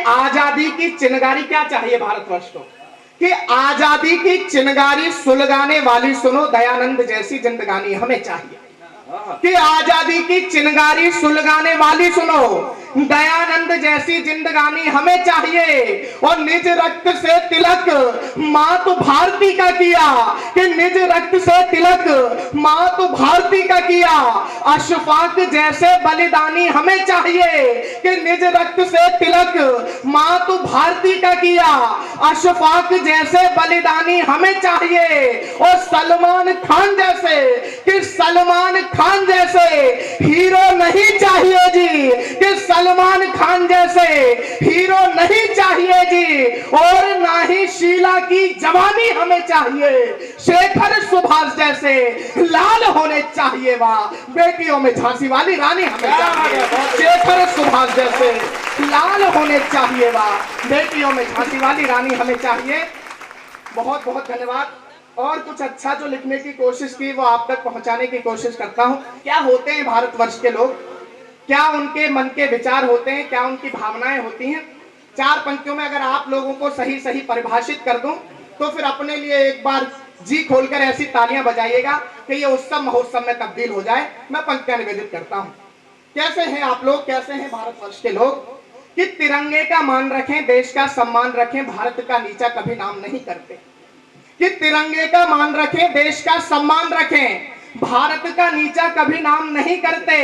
आजादी की चिनगारी क्या चाहिए भारतवर्ष को, कि आजादी की चिनगारी सुलगाने वाली सुनो दयानंद जैसी जिंदगानी हमें चाहिए, कि आजादी की चिनगारी सुलगाने वाली सुनो दयानंद जैसी जिंदगानी हमें चाहिए। और निज रक्त से तिलक मातु भारती का किया, कि निज रक्त से तिलक मातु भारती का किया, अशफाक जैसे बलिदानी हमें चाहिए, कि निज रक्त से तिलक मातु भारती का किया, अशफाक जैसे बलिदानी हमें चाहिए। और सलमान खान जैसे, कि सलमान खान जैसे हीरो नहीं चाहिए जी, कि सलमान खान जैसे हीरो नहीं चाहिए जी, और ना ही शीला की जवानी हमें चाहिए, शेखर सुभाष जैसे लाल होने चाहिए। वाह, बेटियों में झांसी वाली रानी हमें चाहिए, शेखर सुभाष जैसे लाल होने चाहिए। वाह, बेटियों में झांसी वाली रानी हमें चाहिए। बहुत बहुत धन्यवाद। और कुछ अच्छा जो लिखने की कोशिश की वो आप तक पहुंचाने की कोशिश करता हूं। क्या होते हैं भारतवर्ष के लोग, क्या उनके मन के विचार होते हैं, क्या उनकी भावनाएं होती हैं, चार पंक्तियों में अगर आप लोगों को सही सही परिभाषित कर दूं तो फिर अपने लिए एक बार जी खोलकर ऐसी तालियां बजाइएगा कि ये उत्सव महोत्सव में तब्दील हो जाए। मैं पंक्तियां निवेदित करता हूं। कैसे हैं आप लोग, कैसे हैं भारतवर्ष के लोग, कि तिरंगे का मान रखें, देश का सम्मान रखें, भारत का नीचा कभी नाम नहीं करते, कि तिरंगे का मान रखें, देश का सम्मान रखें, भारत का नीचा कभी नाम नहीं करते,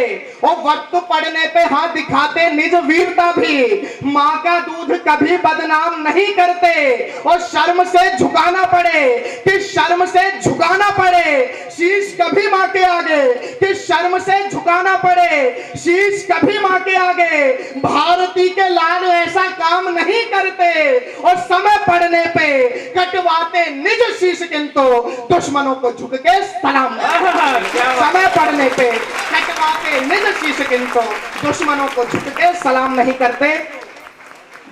और वक्त पड़ने पे हाथ दिखाते निज वीरता भी, माँ का दूध कभी बदनाम नहीं करते। और शर्म से झुकाना पड़े, कि शर्म से झुकाना पड़े शीश कभी माँ के आगे, कि शर्म से झुकाना पड़े शीश कभी माँ के आगे, भारती के लाल ऐसा काम नहीं करते, और समय पड़ने पे कटवाते निज शीश, किंतु दुश्मनों को झुक के सलाम, समय पड़ने पे कटवाते निज शीश, किंतु दुश्मनों को झुक के सलाम नहीं करते।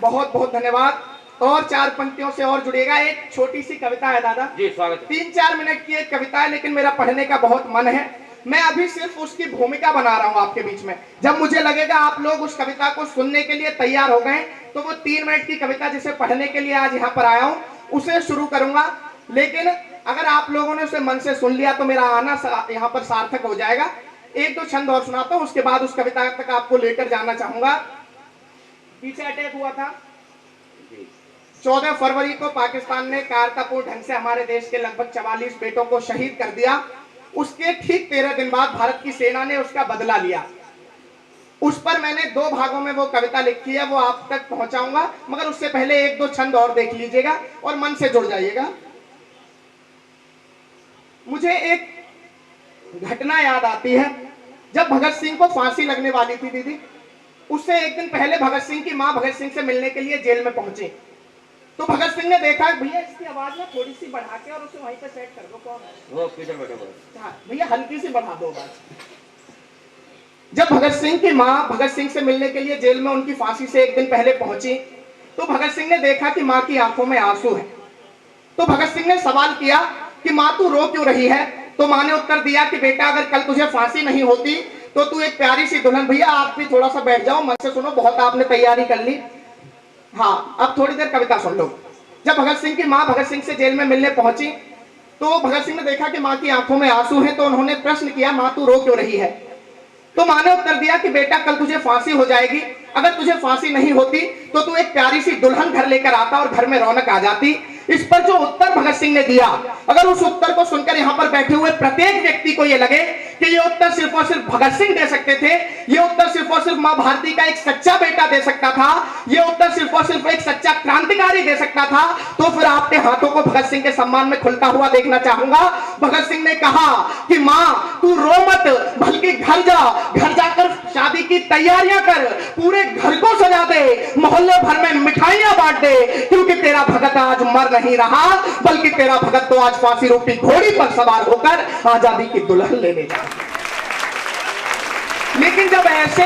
बहुत बहुत धन्यवाद। और चार पंक्तियों से और जुड़ेगा। एक छोटी सी कविता है दादा जी, स्वागत। 3-4 मिनट की एक कविता है, लेकिन मेरा पढ़ने का बहुत मन है। मैं अभी सिर्फ उसकी भूमिका बना रहा हूं आपके बीच में। जब मुझे लगेगा आप लोग उस कविता को सुनने के लिए तैयार हो गए तो वो 3 मिनट की कविता जिसे पढ़ने के लिए आज यहाँ पर आया हूँ उसे शुरू करूंगा। लेकिन अगर आप लोगों ने उसे मन से सुन लिया तो मेरा आना यहाँ पर सार्थक हो जाएगा। 1-2 छंद और सुनाता हूँ, उसके बाद उस कविता तक आपको लेकर जाना चाहूंगा। पीछे अटैक हुआ था 14 फरवरी को, पाकिस्तान ने कारतापूर्ण ढंग से हमारे देश के लगभग 44 बेटों को शहीद कर दिया। उसके ठीक 13 दिन बाद भारत की सेना ने उसका बदला लिया। उस पर मैंने 2 भागों में वो कविता लिखी है, वो आप तक पहुंचाऊंगा, मगर उससे पहले 1-2 छंद और देख लीजिएगा और मन से जुड़ जाइएगा। मुझे एक घटना याद आती है, जब भगत सिंह को फांसी लगने वाली थी दीदी, उससे एक दिन पहले भगत सिंह की मां भगत सिंह से मिलने के लिए जेल में पहुंची। तो भगत सिंह ने देखा भैया इसकी आवाज ना थोड़ी सी बढ़ा के और उसे वहीं पे सेट कर दो। कौन है वो पीछे बैठा हुआ है? भैया हल्की सी बढ़ा दो आवाज। जब भगत सिंह की मां भगत सिंह से मिलने के लिए जेल में उनकी फांसी से एक दिन पहले पहुंची तो भगत सिंह ने देखा कि मां की आंखों में आंसू है। तो भगत सिंह ने सवाल किया कि मां तू रो क्यों रही है? तो मां ने उत्तर दिया कि बेटा अगर कल तुझे फांसी नहीं होती तो तू एक प्यारी सी दुल्हन, भैया आप भी थोड़ा सा बैठ जाओ, मन से सुनो, बहुत आपने तैयारी कर ली। हाँ, अब थोड़ी देर कविता सुन लो। जब भगत सिंह की मां भगत सिंह से जेल में मिलने पहुंची तो भगत सिंह ने देखा कि मां की आंखों में आंसू हैं, तो उन्होंने प्रश्न किया मां तू रो क्यों रही है? तो मां ने उत्तर दिया कि बेटा कल तुझे फांसी हो जाएगी, अगर तुझे फांसी नहीं होती तो तू एक प्यारी सी दुल्हन घर लेकर आता और घर में रौनक आ जाती। इस पर जो उत्तर भगत सिंह ने दिया, अगर उस उत्तर को सुनकर यहाँ पर बैठे हुए प्रत्येक व्यक्ति को यह लगे कि ये उत्तर सिर्फ और सिर्फ भगत सिंह दे सकते थे, ये उत्तर सिर्फ और सिर्फ मां भारती का एक सच्चा बेटा दे सकता था, ये उत्तर सिर्फ और सिर्फ एक सच्चा क्रांतिकारी दे सकता था, तो फिर आपके हाथों को भगत सिंह के सम्मान में खुलता हुआ देखना चाहूंगा। भगत सिंह ने कहा कि मां तू रो मत, बल्कि घर जा, घर जाकर शादी की तैयारियां कर, पूरे घर को सजा दे, मोहल्ले भर में मिठाइयां बांट दे, क्योंकि तेरा भगत आज मर नहीं रहा, बल्कि तेरा भगत तो आज फांसी रूपी घोड़ी पर सवार होकर आजादी की दुल्हन लेने जा। लेकिन जब ऐसे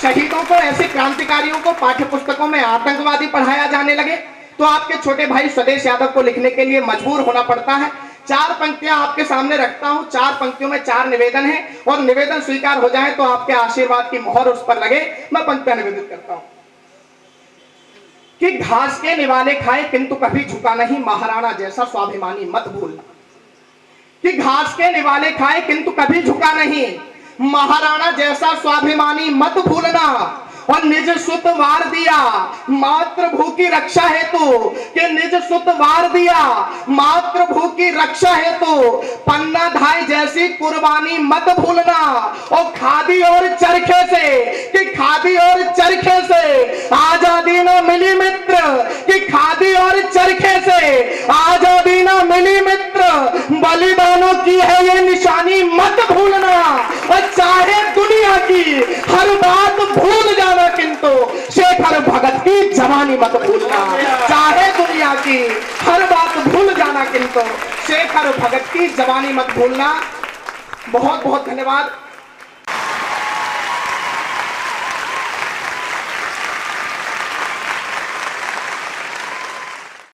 शहीदों को, ऐसे क्रांतिकारियों को पाठ्य पुस्तकों में आतंकवादी पढ़ाया जाने लगे तो आपके छोटे भाई स्वदेश यादव को लिखने के लिए मजबूर होना पड़ता है। 4 पंक्तियां आपके सामने रखता हूं, 4 पंक्तियों में 4 निवेदन है, और निवेदन स्वीकार हो जाए तो आपके आशीर्वाद की मोहर उस पर लगे। मैं पंक्तियां निवेदित करता हूं। कि घास के निवाले खाए किंतु कभी झुका नहीं, महाराणा जैसा स्वाभिमानी मत भूलना। कि घास के निवाले खाए किंतु कभी झुका नहीं, महाराणा जैसा स्वाभिमानी मत भूलना। और निज सुत वार दिया मातृभू की रक्षा हेतु, कि निज सुत वार दिया मातृभू की रक्षा हेतु, पन्ना धाय जैसी कुर्बानी मत भूलना। और खादी और चरखे से, कि खादी और चरखे से आजादी न मिली मित्र, कि खादी और चरखे से आजादी न मिली मित्र, बलिदानों की है ये निशानी मत भूलना। और चाहे दुनिया की हर बात भूल जाना किंतु शेखर भगत की जवानी मत भूलना। चाहे दुनिया की हर बात भूल जाना किंतु शेखर भगत की जवानी मत भूलना। बहुत बहुत धन्यवाद।